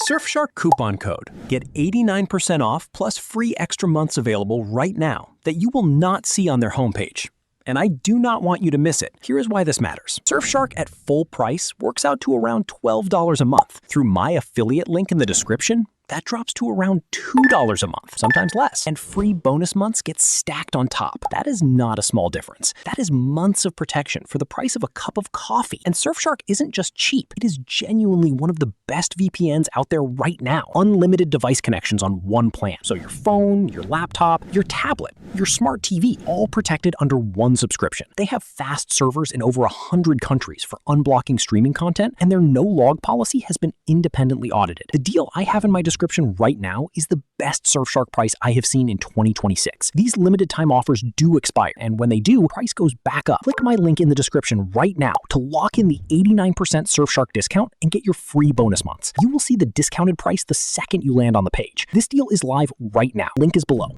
Surfshark coupon code. Get 89% off plus free extra months available right now that you will not see on their homepage. And I do not want you to miss it. Here is why this matters. Surfshark at full price works out to around $12 a month. Through my affiliate link in the description, that drops to around $2 a month, sometimes less. And free bonus months get stacked on top. That is not a small difference. That is months of protection for the price of a cup of coffee. And Surfshark isn't just cheap. It is genuinely one of the best VPNs out there right now. Unlimited device connections on one plan. So your phone, your laptop, your tablet, your smart TV, all protected under one subscription. They have fast servers in over 100 countries for unblocking streaming content, and their no-log policy has been independently audited. The deal I have in my description right now is the best Surfshark price I have seen in 2026. These limited time offers do expire, and when they do, price goes back up. Click my link in the description right now to lock in the 89% Surfshark discount and get your free bonus months. You will see the discounted price the second you land on the page. This deal is live right now. Link is below.